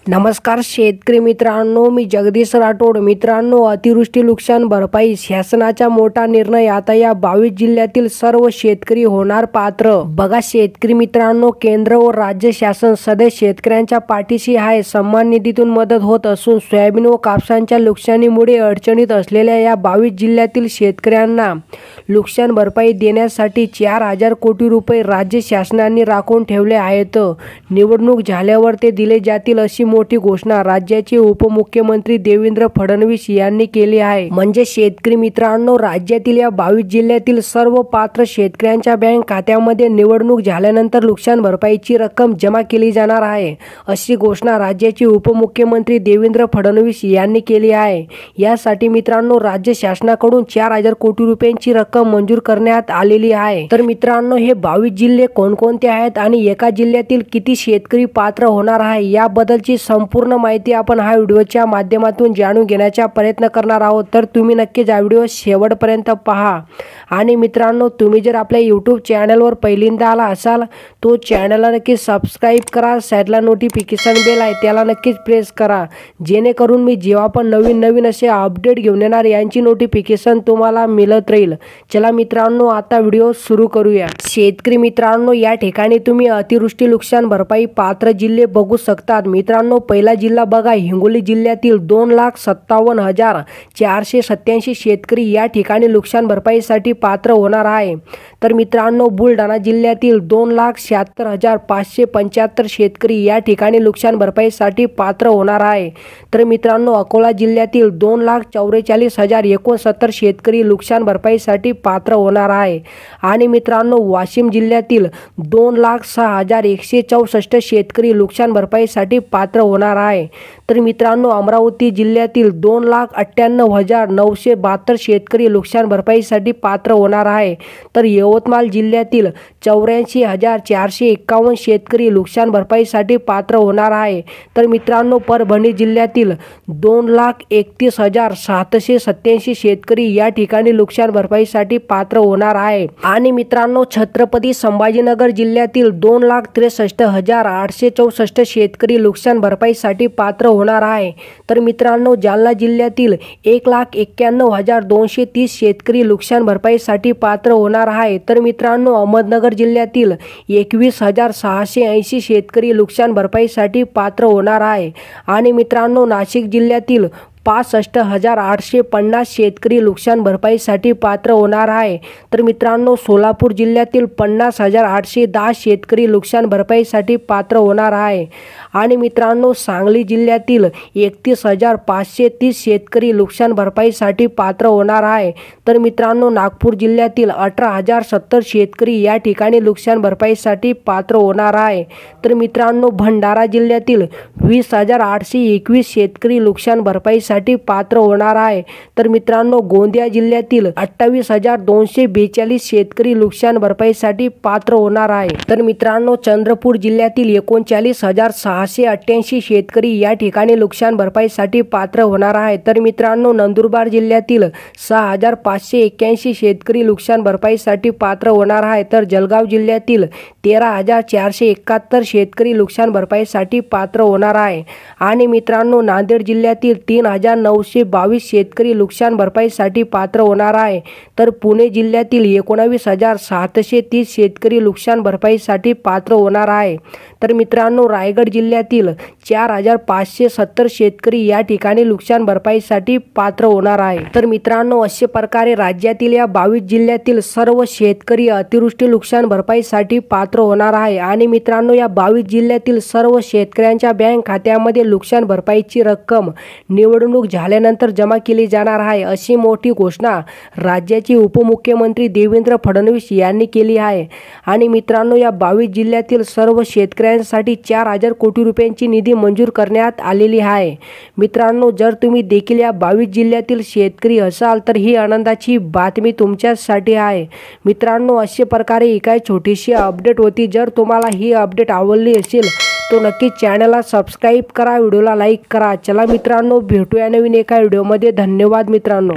नमस्कार शेतकरी मित्रांनो, मी जगदीश राठोड. मित्रांनो, अतिवृष्टी नुकसान भरपाई शासनाचा मोठा निर्णय. आता या 22 जिल्ह्यातील सर्व शेतकरी होणार पात्र. बघा शेतकरी मित्रांनो, केंद्र व राज्य शासन सदैव शेतकऱ्यांच्या पाठीशी आहे. सन्मान निधीतून मदत होत असून सोयाबीन व कापसाच्या नुकसानीमुळे अडचणीत असलेल्या या 22 जिल्ह्यातील शेतकऱ्यांना नुकसान भरपाई देण्यासाठी 4,000 कोटी रुपये राज्य शासनाने राखून ठेवले आहेत. निवडणूक झाल्यावर ते दिले जातील अशी मोठी घोषणा राज्याचे उपमुख्यमंत्री देवेंद्र फडणवीस यांनी केली आहे. म्हणजे शेतकरी मित्रांनो, राज्यातील या 22 जिल्ह्यातील सर्व पात्र शेतकऱ्यांच्या बँक खात्यामध्ये निवडणूक झाल्यानंतर नुकसान भरपाईची रक्कम जमा केली जाणार आहे, अशी घोषणा राज्याचे उपमुख्यमंत्री देवेंद्र फडणवीस यांनी केली आहे. यासाठी मित्रांनो, राज्य शासनाकडून 4,000 कोटी रुपयांची रक्कम मंजूर करण्यात आलेली आहे. तर मित्रांनो, हे 22 जिल्हे कोणकोणते आहेत आणि एका जिल्ह्यातील किती शेतकरी पात्र होणार आहे याबद्दलची संपूर्ण माहिती आपण हा व्हिडिओच्या माध्यमातून जाणून घेण्याचा प्रयत्न करणार आहोत. तर तुम्ही नक्कीच हा व्हिडिओ शेवटपर्यंत पहा. आणि मित्रांनो, तुम्ही जर आपल्या यूट्यूब चॅनलवर पहिल्यांदा आला असाल तो चॅनलला नक्की सबस्क्राईब करा. साईडला नोटिफिकेशन बेल आहे त्याला नक्कीच प्रेस करा, जेणेकरून मी जेव्हा पण नवीन असे अपडेट घेऊन येणार यांची नोटिफिकेशन तुम्हाला मिळत राहील. चला मित्रांनो, आता व्हिडिओ सुरू करूया. शेतकरी मित्रांनो, या ठिकाणी तुम्ही अतिवृष्टी नुकसान भरपाई पात्र जिल्हे बघू शकतात. मित्रांनो, पहिला जिल्हा बघा, हिंगोली जिल्ह्यातील 2,57,487 शेतकरी या ठिकाणी नुकसान भरपाईसाठी पात्र होणार आहे. तर मित्रांनो, बुलढाणा जिल्ह्यातील 2,76,575 शेतकरी या ठिकाणी नुकसान भरपाईसाठी पात्र होणार आहे. तर मित्रांनो, अकोला जिल्ह्यातील 2,44,069 शेतकरी नुकसान भरपाईसाठी पात्र होणार आहे. आणि मित्रांनो, वाशिम जिल्ह्यातील 2,06,164 शेतकरी नुकसान भरपाईसाठी पात्र होणार आहे. तर मित्रांनो, अमरावती जिल्ह्यातील 2,98,972 शेतकरी नुकसान भरपाईसाठी पात्र होणार आहे. तर यवतमाळ जिल्ह्यातील 84,451 शेतकरी नुकसान भरपाईसाठी पात्र होणार आहे. तर मित्रांनो, परभणी जिल्ह्यातील 2,31,787 शेतकरी या ठिकाणी नुकसान भरपाईसाठी पात्र होणार आहे. आणि मित्रांनो, छत्रपती संभाजीनगर जिल्ह्यातील 2,63,864 शेतकरी नुकसान भरपाईसाठी पात्र होणार आहे. तर मित्रांनो, जालना जिल्ह्यातील 1,91,230 शेतकरी नुकसान भरपाईसाठी पात्र होणार आहे. तर मित्रांनो, अहमदनगर जिल्ह्यातील 21,680 शेतकरी नुकसान भरपाईसाठी पात्र होणार आहे. आणि मित्रांनो, नाशिक जिल्ह्यातील 65,850 शेतकरी नुकसान भरपाईसाठी पात्र होणार आहे. तर मित्रांनो, सोलापूर जिल्ह्यातील 50,810 शेतकरी नुकसान भरपाईसाठी पात्र होणार आहे. आणि मित्रांनो, सांगली जिल्ह्यातील 31,530 शेतकरी नुकसान भरपाईसाठी पात्र होणार आहे. तर मित्रांनो, नागपूर जिल्ह्यातील 18,070 शेतकरी या ठिकाणी नुकसान भरपाईसाठी पात्र होणार आहे. तर मित्रांनो, भंडारा जिल्ह्यातील 20,821 शेतकरी नुकसान भरपाईसाठी पात्र होणार आहे. तर मित्रांनो, गोंदिया जिल्ह्यातील 28,242 शेतकरी नुकसान भरपाईसाठी पात्र होणार आहे. तर मित्रांनो, चंद्रपूर जिल्ह्यातील 39,688 शेतकरी या ठिकाणी नुकसान भरपाईसाठी पात्र होणार आहे. तर मित्रांनो, नंदुरबार जिल्ह्यातील 6,581 शेतकरी नुकसान भरपाईसाठी पात्र होणार आहे. तर जळगाव जिल्ह्यातील 13,471 शेतकरी नुकसान भरपाईसाठी पात्र होणार आहे. आणि मित्रांनो, नांदेड जिल्ह्यातील 3,922 शेतकरी नुकसान भरपाईसाठी पात्र होणार आहे. तर पुणे जिल्ह्यातील 19,730 शेतकरी नुकसान भरपाईसाठी पात्र होणार आहे. तर मित्रांनो, रायगड जिल्ह्यातील 4,570 शेतकरी या ठिकाणी नुकसान भरपाईसाठी पात्र होणार आहे. तर मित्रांनो, अशा प्रकारे राज्यातील या 22 जिल्ह्यातील सर्व शेतकरी अतिवृष्टी नुकसान भरपाईसाठी पात्र होणार आहे. आणि मित्रांनो, या 22 जिल्ह्यातील सर्व शेतकऱ्यांच्या बँक खात्यामध्ये नुकसान भरपाईची रक्कम निवडणूक झाल्यानंतर जमा केली जाणार आहे, अशी मोठी घोषणा राज्याचे उपमुख्यमंत्री देवेंद्र फडणवीस यांनी केली आहे. आणि मित्रांनो, या 22 जिल्ह्यातील सर्व शेतकऱ्यांसाठी 4,000 कोटी रुपयांची निधी मंजूर करण्यात आलेली आहे. मित्रांनो, जर तुम्ही देखील या 22 जिल्ह्यातील शेतकरी असाल तर ही आनंदाची बातमी तुमच्यासाठी आहे. मित्रांनो, अशा प्रकारे ही काय छोटीशी अपडेट होती. जर तुम्हाला ही अपडेट आवडली असेल तो नक्की चॅनलला सबस्क्राईब करा, व्हिडिओला लाईक करा. चला मित्रांनो, भेटूया नवीन एका व्हिडिओमध्ये. धन्यवाद मित्रांनो.